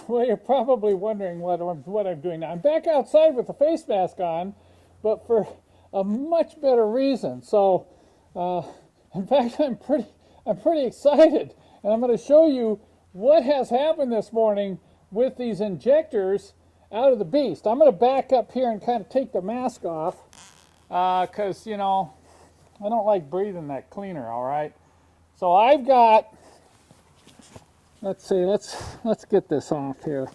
well, you're probably wondering what I'm doing now. I'm back outside with the face mask on, but for a much better reason. So, in fact, I'm pretty excited, and I'm going to show you what has happened this morning with these injectors out of the beast. I'm going to back up here and kind of take the mask off, because you know I don't like breathing that cleaner. All right, so I've got. Let's see, let's get this off here.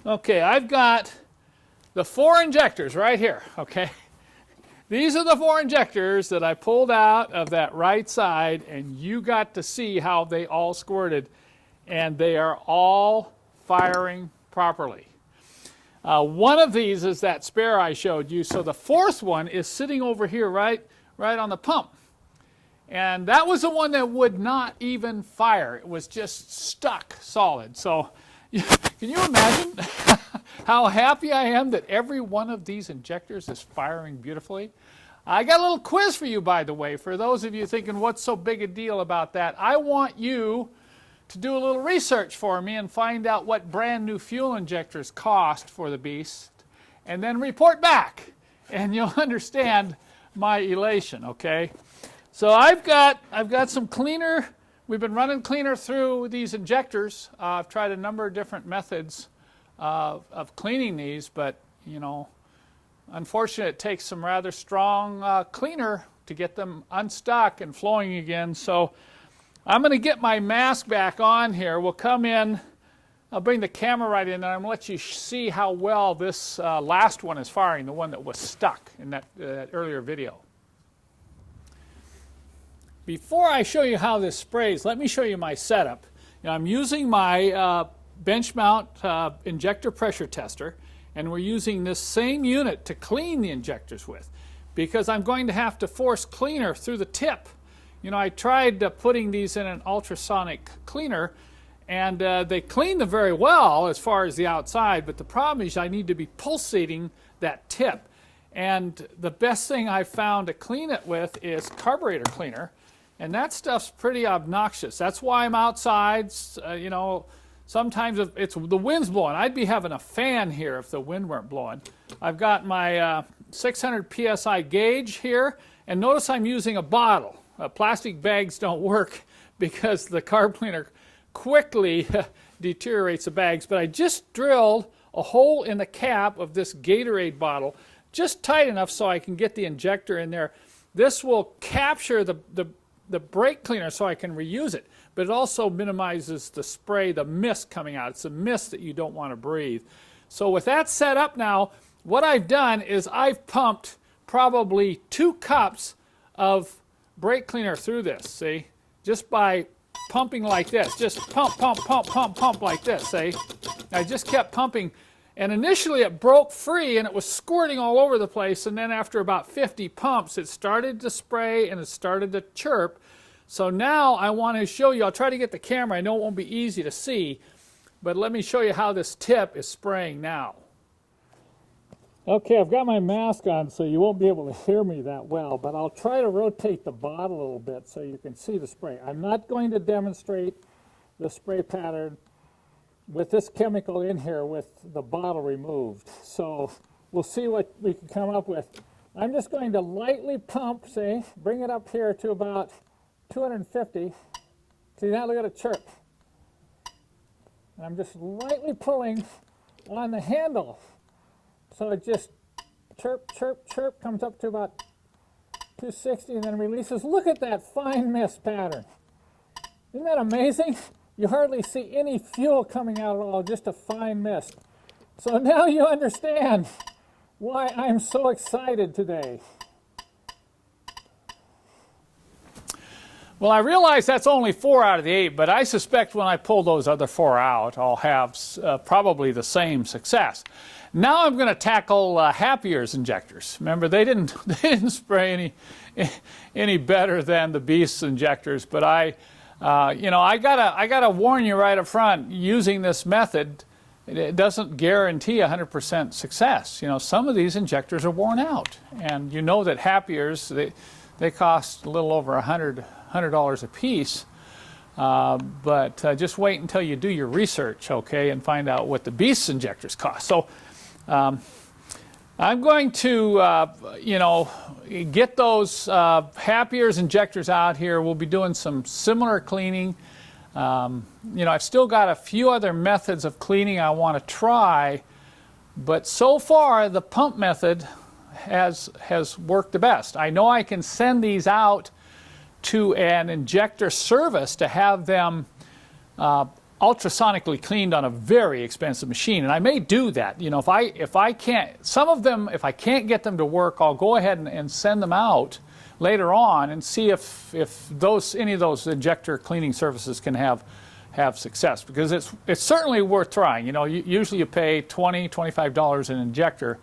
Okay, I've got the 4 injectors right here, okay? These are the 4 injectors that I pulled out of that right side, and you got to see how they all squirted, and they are all firing properly. One of these is that spare I showed you, so the 4th one is sitting over here right on the pump. And that was the one that would not even fire. It was just stuck solid. So can you imagine how happy I am that every one of these injectors is firing beautifully? I got a little quiz for you, by the way, for those of you thinking, what's so big a deal about that? I want you to do a little research for me and find out what brand new fuel injectors cost for the beast, and then report back, and you'll understand my elation, okay? So I've got some cleaner. We've been running cleaner through these injectors. I've tried a number of different methods of cleaning these, but you know, unfortunately, it takes some rather strong cleaner to get them unstuck and flowing again. So I'm going to get my mask back on here. We'll come in. I'll bring the camera right in, and I'm going to let you see how well this last one is firing, the one that was stuck in that earlier video. Before I show you how this sprays, let me show you my setup. You know, I'm using my bench mount injector pressure tester, and we're using this same unit to clean the injectors with, because I'm going to have to force cleaner through the tip. You know, I tried putting these in an ultrasonic cleaner, and they clean them very well as far as the outside, but the problem is I need to be pulsating that tip. And the best thing I've found to clean it with is carburetor cleaner. And that stuff's pretty obnoxious. That's why I'm outside. You know, sometimes if it's the wind's blowing. I'd be having a fan here if the wind weren't blowing. I've got my 600 psi gauge here, and notice I'm using a bottle. Plastic bags don't work because the carb cleaner quickly deteriorates the bags. But I just drilled a hole in the cap of this Gatorade bottle, just tight enough so I can get the injector in there. This will capture the brake cleaner so I can reuse it, but it also minimizes the spray, the mist coming out. It's a mist that you don't want to breathe. So with that set up now, what I've done is I've pumped probably 2 cups of brake cleaner through this, see? Just by pumping like this, just pump, pump, pump, pump, pump like this, see? I just kept pumping, and initially it broke free and it was squirting all over the place, and then after about 50 pumps it started to spray and it started to chirp. So now I want to show you, I'll try to get the camera, I know it won't be easy to see, but let me show you how this tip is spraying now. Okay, I've got my mask on so you won't be able to hear me that well, but I'll try to rotate the bottle a little bit so you can see the spray. I'm not going to demonstrate the spray pattern with this chemical in here with the bottle removed. So we'll see what we can come up with. I'm just going to lightly pump, see, bring it up here to about 250. See, now look at it chirp. And I'm just lightly pulling on the handle. So it just chirp, chirp, chirp, comes up to about 260 and then releases. Look at that fine mist pattern. Isn't that amazing? You hardly see any fuel coming out at all, just a fine mist. So now you understand why I'm so excited today. Well, I realize that's only 4 out of the 8, but I suspect when I pull those other 4 out, I'll have probably the same success. Now I'm going to tackle Happier's injectors. Remember, they didn't spray any better than the Beast's injectors, but I gotta warn you right up front. Using this method, it doesn't guarantee 100% success. You know, some of these injectors are worn out, and you know that Happier's they cost a little over $100 a piece. but just wait until you do your research, okay, and find out what the Beast's injectors cost. So I'm going to, you know, get those Happier's injectors out here. We'll be doing some similar cleaning. You know, I've still got a few other methods of cleaning I want to try, but so far the pump method has worked the best. I know I can send these out to an injector service to have them ultrasonically cleaned on a very expensive machine, and I may do that. You know, if I can't, some of them, if I can't get them to work, I'll go ahead and send them out later on and see if any of those injector cleaning services can have success, because it's certainly worth trying. You know, usually you pay $20–25 an injector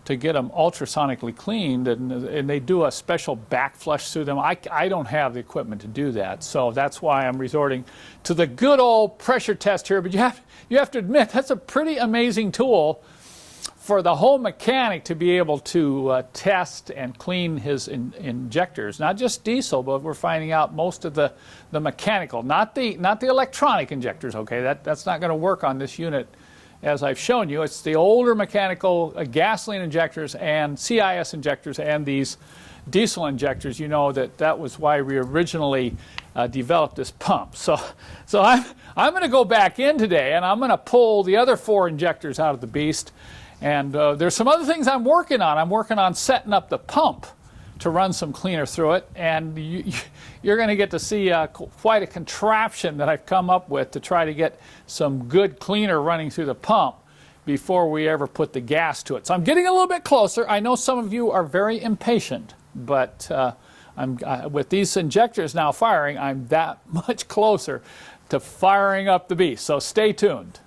to get them ultrasonically cleaned, and they do a special back flush through them. I don't have the equipment to do that, so that's why I'm resorting to the good old pressure test here. But you have to admit, that's a pretty amazing tool for the whole mechanic to be able to test and clean his injectors. Not just diesel, but we're finding out most of the mechanical, not the electronic injectors. Okay, that's not going to work on this unit. As I've shown you, it's the older mechanical gasoline injectors and CIS injectors and these diesel injectors. You know that was why we originally developed this pump. So I'm going to go back in today, and I'm going to pull the other 4 injectors out of the Beast. And there's some other things I'm working on. I'm working on setting up the pump to run some cleaner through it, and you're going to get to see quite a contraption that I've come up with to try to get some good cleaner running through the pump before we ever put the gas to it. So I'm getting a little bit closer. I know some of you are very impatient, but with these injectors now firing, I'm that much closer to firing up the Beast. So stay tuned.